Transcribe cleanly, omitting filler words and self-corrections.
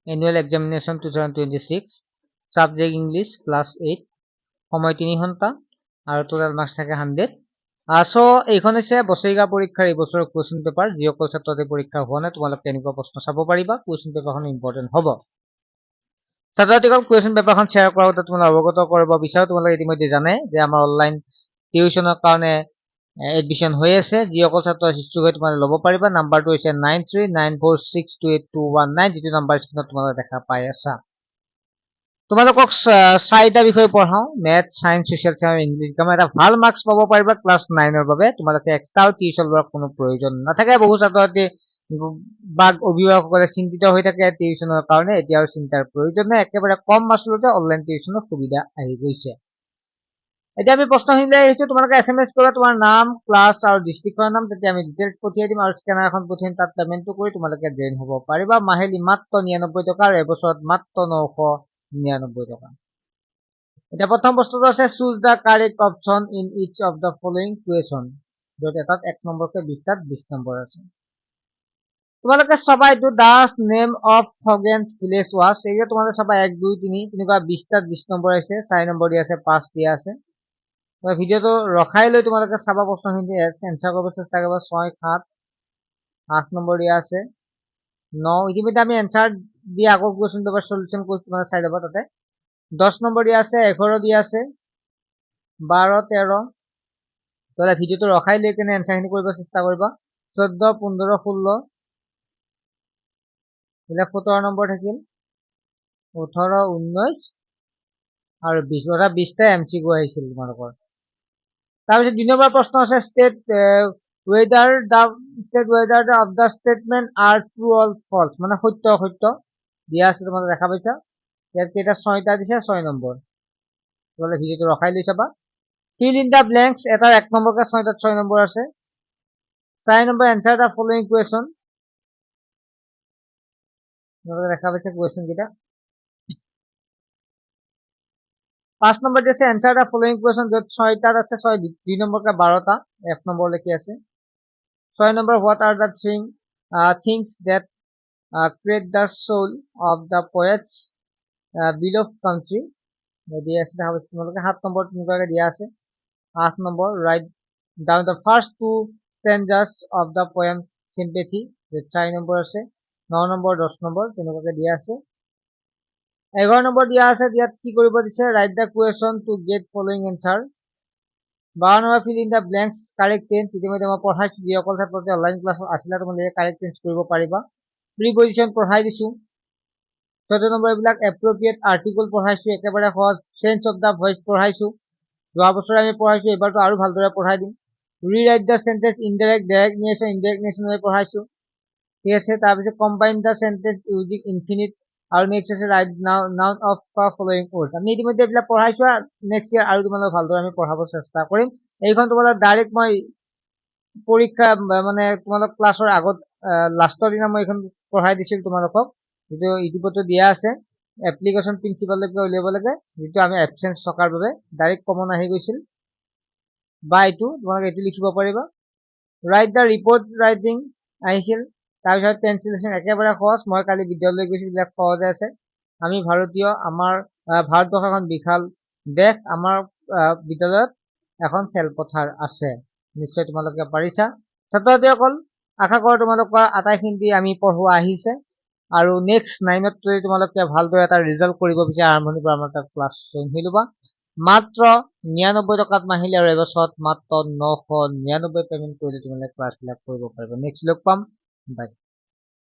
annual examination 2026 subject English class 8 সময় 3 ঘণ্টা আৰু টোটাল মাৰ্কছ থাকে 100 সো এইখন হৈছে বছৰিকা পৰীক্ষাৰ এই বছৰৰ কুৱেশ্যন পেপাৰ যিসকল ছাত্ৰতে পৰীক্ষা হোৱা নাই তোমালোকে এনেকুৱা প্ৰশ্ন চাব পাৰিবা কুৱেশ্যন পেপাৰখন ইম্পৰ্টেণ্ট হ'ব ছাত্ৰছাত্ৰীসকল কুৱেশ্যন পেপাৰখন শ্বেয়াৰ কৰাৰ আগতে তোমালোক অৱগত কৰিব বিচাৰো তোমালোকে ইতিমধ্যে জানে যে আমাৰ অনলাইন টিউচনৰ কাৰণে এডমিশন হৈ আছে যিসকল ছাত্ৰ ইচ্ছুক হৈ তোমালোকে ল'ব পাৰিবা নাম্বাৰটো হৈছে 9394628219 যিটো নাম্বাৰ স্ক্ৰীনত তোমালোকে দেখা পাই আছা তোমালোকক চাৰিটা বিষয় পঢ়াও math science social science English grammar এটা ভাল মাৰ্কছ পাব পাৰিবা ক্লাছ 9 ৰ বাবে তোমালোকে এক্সট্ৰা টিউচন লোৱাৰ কোনো প্ৰয়োজন নাথাকে বহু ছাত্ৰছাত্ৰী বা অভিভাৱকসকলে চিন্তিত হৈ থাকে টিউচনৰ কাৰণে এতিয়া আৰু চিন্তাৰ প্ৰয়োজন নাই একেবাৰে কম মাচুলতে অনলাইন টিউচনৰ সুবিধা আহি গৈছে এতিয়া আমি প্ৰশ্নখিনিলৈ আহিছো তোমালোকে এছএমএছ কৰা তোমাৰ নাম ক্লাছ আৰু ডিস্ট্ৰিক্টৰ নাম তেতিয়া আমি ডিটেইলছ পঠিয়াই দিম আৰু স্কেনাৰ এখন পঠিয়াই তাত পেমেন্টটো কৰি তোমালোকে জয়েন হ'ব পাৰিবা মাহেলী মাত্ৰ 99 টকা আৰু এবছৰত মাত্ৰ 999 টকা এতিয়া প্ৰথম প্ৰশ্নটো আছে choose the correct option in each of the following question য'ত এটাত 1 নম্বৰকে 20টাত 20 নম্বৰ আছে তোমালোকে চাবা এইটো দাস নেম অফ ফগেন্স ভিলেজ ওয়াজ এই তোমালোকে চাবা 1 2 3 তেনেকুৱা 20টাত 20 নম্বৰ আছে 4 নম্বৰ দিয়া আছে 5 দিয়া আছে ভিডিওটো ৰখাই লৈ তোমালোকে চাবা প্ৰশ্নখিনি এনসাৰ কৰিব চেষ্টা কৰিবা 6 7 8 নম্বৰ দিয়া আছে 9 ইতিমধ্যে আমি এনসাৰ দিয়া আকৌ কোৱেশ্যন পেপাৰ সলিউশন কৰি তোমালোকে চাই ল'বা তাতে 10 নম্বৰ দিয়া আছে 11 দিয়া আছে 12 13 তোলা ভিডিওটো ৰখাই লৈ কেনে এনসাৰখিনি কৰিব চেষ্টা কৰিবা 14 15 16 এটা 17 নম্বৰ থাকিল 18 19 আৰু 20 ওটা 20টা এমসিকিউ আহিছিল তোমালোকৰ তাৰপিছত 2 নম্বৰ প্ৰশ্ন আছে state whether of the statement are true or false মানে সত্য অসত্য দিয়া আছে তোমালোকে দেখা পাইছা ইয়াত কেইটা 6টা দিছে 6 নম্বৰ তোমালোকে ভিডিওটো ৰখাই লৈ চাবা fill in the blanks এটা 1 নম্বৰকে 6টাত 6 নম্বৰ আছে 4 number answer the following question তোমালোকে দেখা পাইছা কোৱেশ্যন কেইটা 5 নম্বৰ দিছে answer the following question য'ত 6টাত আছে 6 2 নম্বৰকে 12টা 1 নম্বৰ লৈকে আছে 6 number what are the things that create the soul of the poets beloved country দিয়া আছে দেখা পাইছা তোমালোকে 7 নম্বৰ তেনেকুৱাকে দিয়া আছে 8 number write down the first two stanzas of the poem sympathy 4 number আছে 9 নম্বৰ 10 নম্বৰ তেনেকুৱাকে দিয়া আছে 11 নম্বৰ দিয়া আছে ইয়াত কি কৰিব দিছে write the question to get following answer 12 number fill in the blanks correct tense ইতিমধ্যে মই পঢ়াইছো যি অকল ছাত্ৰতে অনলাইন ক্লাছ আছিলা তোমালোকে correct tense কৰিব পাৰিবা preposition পঢ়াই দিছো 14 নম্বৰ এইবিলাক appropriate article পঢ়াইছো একেবাৰে সহজ sense of the voice পঢ়াইছো যোৱা বছৰ আমি পঢ়াইছো এবাৰটো আৰু ভালদৰে পঢ়াই দিম rewrite the sentence indirect direct nation মই পঢ়াইছো ঠিক আছে তাৰপিছত combine the sentence using infinite আৰু next আছে write noun of the following words আমি ইতিমধ্যে এইবিলাক পঢ়াইছো নেক্সট ইয়াৰ আৰু তোমালোক ভালদৰে আমি পঢ়াব চেষ্টা কৰিম এইখন তোমালোক ডাইৰেক্ট মই পৰীক্ষা মানে তোমালোক ক্লাছৰ আগত লাষ্টৰ দিনা মই এইখন পঢ়াই দিছিল তোমালোকক যেটো ইউটিউবতো দিয়া আছে এপ্লিকেশন প্ৰিন্সিপাললৈকে উলিয়াব লাগে যেটো আমি এবসেন্স থকাৰ বাবে ডাইৰেক্ট কমন আহি গৈছিল বা এইটো তোমালোকে এইটো লিখিব পাৰিবা write the report writing আহিছিল তাৰপিছত ট্ৰান্সলেশন একেবাৰে সহজ মই কালি বিদ্যালয়লৈ গৈছিল ব্যাক সহজ আছে আমি ভাৰতীয় আমাৰ ভাৰতবৰ্ষ এখন বিশাল দেশ আমাৰ বিদ্যালয়ত এখন খেলপথাৰ আছে নিশ্চয় তোমালোকে পাৰিছা ছাত্ৰছাত্ৰীসকল আশা কৰোঁ তোমালোকৰ আটাইখিনি আমি পঢ়োৱা আহিছে আৰু নেক্সট 9ত যদি তোমালোকে ভালদৰে এটা ৰিজাল্ট কৰিব বিচাৰা আৰম্ভণিৰ পৰা আমাৰ তাত ক্লাছ জইন হৈ ল'বা মাত্ৰ 99 টকাত মাহিলী আৰু এবছৰত মাত্ৰ 999 পেমেন্ট কৰিলে তোমালোকে ক্লাছবিলাক কৰিব পাৰিবা নেক্সট লগ পাম বাই